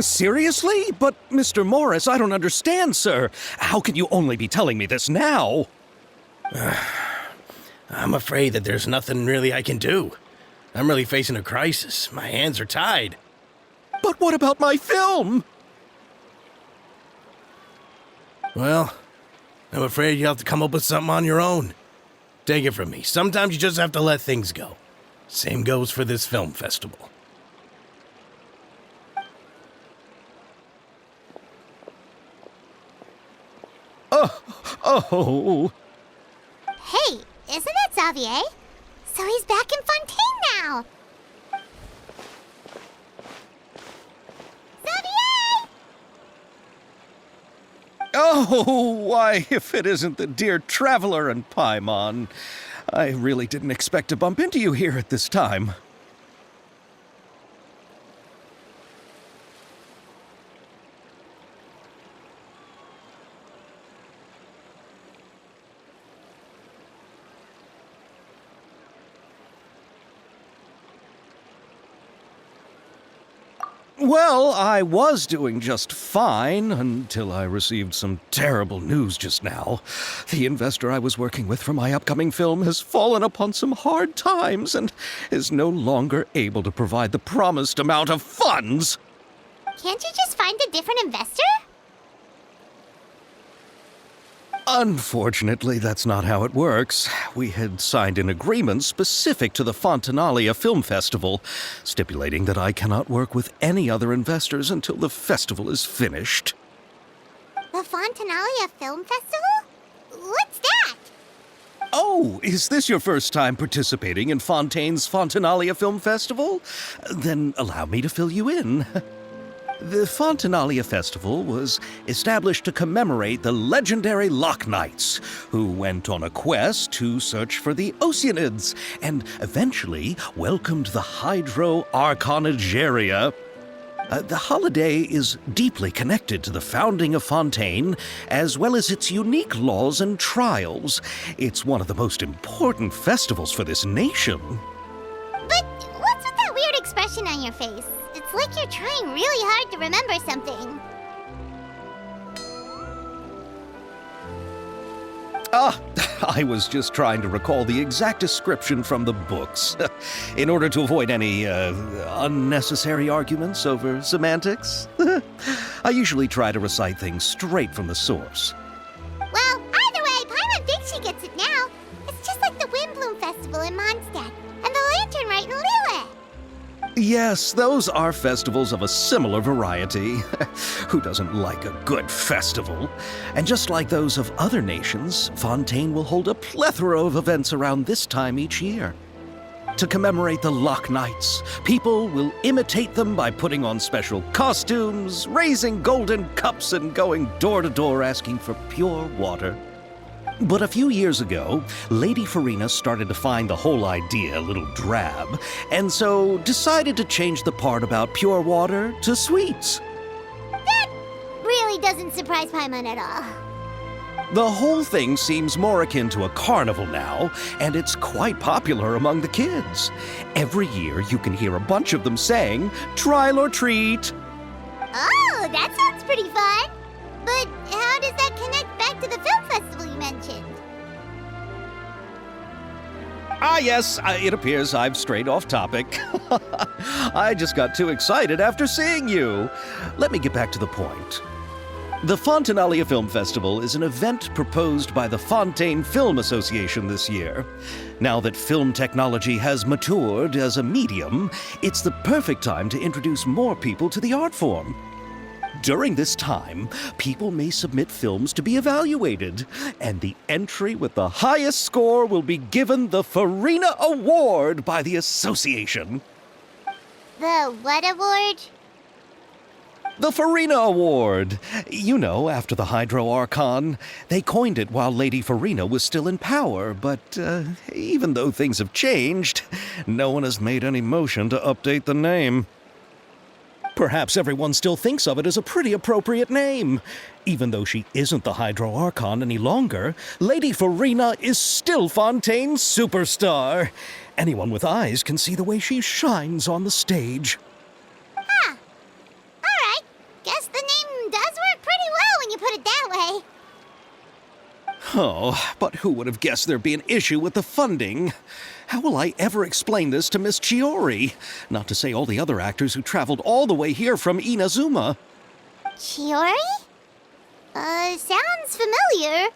Seriously? But, Mr. Morris, I don't understand, sir. How can you only be telling me this now? I'm afraid that there's nothing really I can do. I'm really facing a crisis. My hands are tied. But what about my film? Well, I'm afraid you'll have to come up with something on your own. Take it from me. Sometimes you just have to let things go. Same goes for this film festival. Oh. Hey, isn't that Xavier? So he's back in Fontaine now. Xavier! Oh, why, if it isn't the dear Traveler and Paimon. I really didn't expect to bump into you here at this time. Well, I was doing just fine until I received some terrible news just now. The investor I was working with for my upcoming film has fallen upon some hard times and is no longer able to provide the promised amount of funds. Can't you just find a different investor? Unfortunately, that's not how it works. We had signed an agreement specific to the Fontanalia Film Festival, stipulating that I cannot work with any other investors until the festival is finished. The Fontanalia Film Festival? What's that? Oh, is this your first time participating in Fontaine's Fontanalia Film Festival? Then allow me to fill you in. The Fontanalia Festival was established to commemorate the legendary Loch Knights, who went on a quest to search for the Oceanids, and eventually welcomed the Hydro Arconageria. The holiday is deeply connected to the founding of Fontaine, as well as its unique laws and trials. It's one of the most important festivals for this nation. But what's with that weird expression on your face? It's like you're trying really hard to remember something. I was just trying to recall the exact description from the books, in order to avoid any unnecessary arguments over semantics. I usually try to recite things straight from the source. Well, either way, Paimon thinks she gets it now. It's just like the Windbloom Festival in Mondstadt, and the Lantern Rite in Lilith. Yes, those are festivals of a similar variety. Who doesn't like a good festival? And just like those of other nations, Fontaine will hold a plethora of events around this time each year. To commemorate the Loch Knights, people will imitate them by putting on special costumes, raising golden cups, and going door to door asking for pure water. But a few years ago, Lady Farina started to find the whole idea a little drab, and so decided to change the part about pure water to sweets. That really doesn't surprise Paimon at all. The whole thing seems more akin to a carnival now, and it's quite popular among the kids. Every year you can hear a bunch of them saying, "Trial or treat." Oh, that sounds pretty fun. But how does that connect back to the film festival you mentioned? Yes, it appears I've strayed off topic. I just got too excited after seeing you. Let me get back to the point. The Fontanalia Film Festival is an event proposed by the Fontaine Film Association this year. Now that film technology has matured as a medium, it's the perfect time to introduce more people to the art form. During this time, people may submit films to be evaluated, and the entry with the highest score will be given the Farina Award by the association. The what award? The Farina Award. You know, after the Hydro Archon. They coined it while Lady Farina was still in power, but even though things have changed, no one has made any motion to update the name. Perhaps everyone still thinks of it as a pretty appropriate name. Even though she isn't the Hydro Archon any longer, Lady Farina is still Fontaine's superstar. Anyone with eyes can see the way she shines on the stage. All right. Oh, but who would have guessed there'd be an issue with the funding? How will I ever explain this to Miss Chiori? Not to say all the other actors who traveled all the way here from Inazuma. Chiori? Sounds familiar.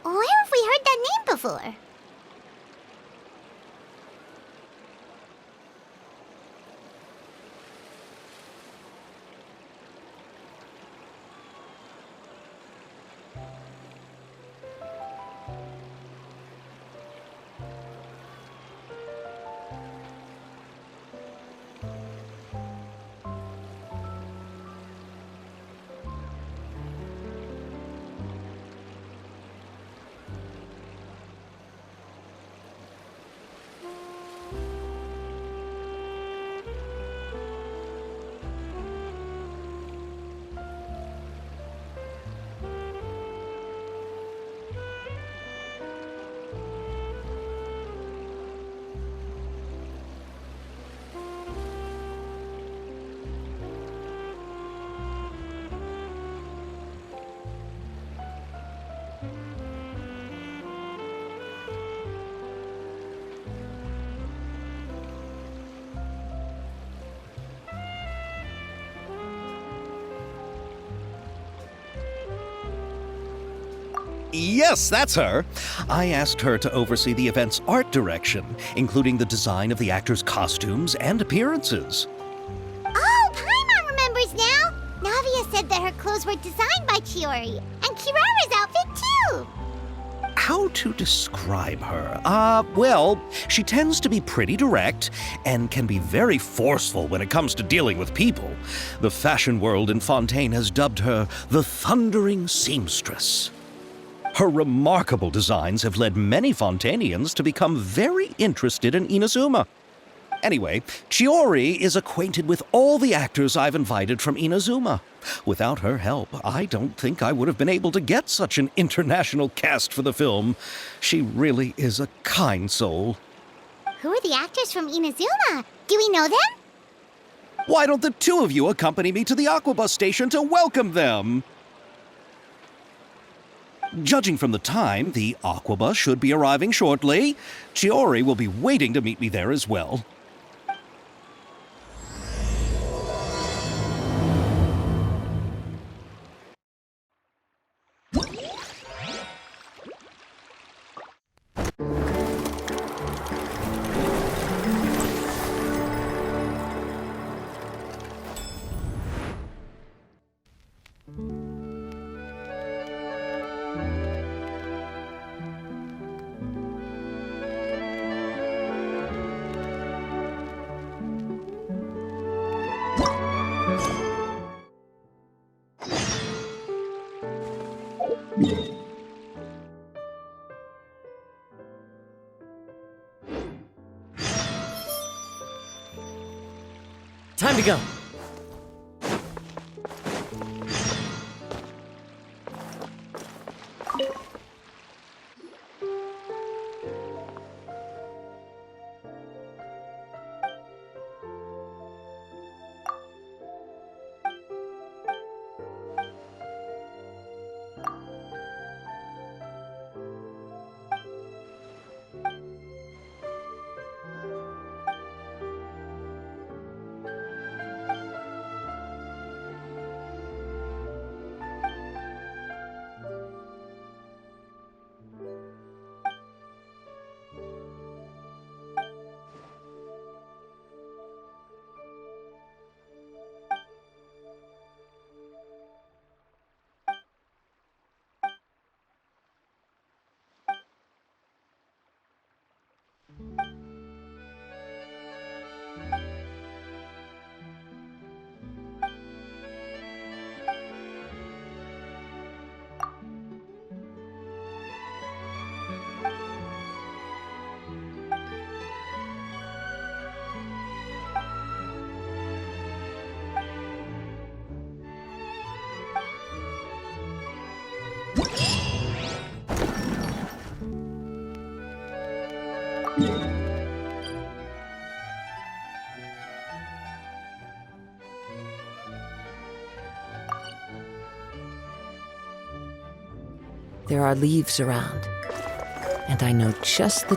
Where have we heard that name before? Yes, that's her. I asked her to oversee the event's art direction, including the design of the actors' costumes and appearances. Oh, Paimon remembers now! Navia said that her clothes were designed by Chiori, and Kirara's outfit too! How to describe her? Well, she tends to be pretty direct and can be very forceful when it comes to dealing with people. The fashion world in Fontaine has dubbed her the Thundering Seamstress. Her remarkable designs have led many Fontainians to become very interested in Inazuma. Anyway, Chiori is acquainted with all the actors I've invited from Inazuma. Without her help, I don't think I would have been able to get such an international cast for the film. She really is a kind soul. Who are the actors from Inazuma? Do we know them? Why don't the two of you accompany me to the Aquabus station to welcome them? Judging from the time, the Aquabus should be arriving shortly. Chiori will be waiting to meet me there as well. Time to go. There are leaves around, and I know just the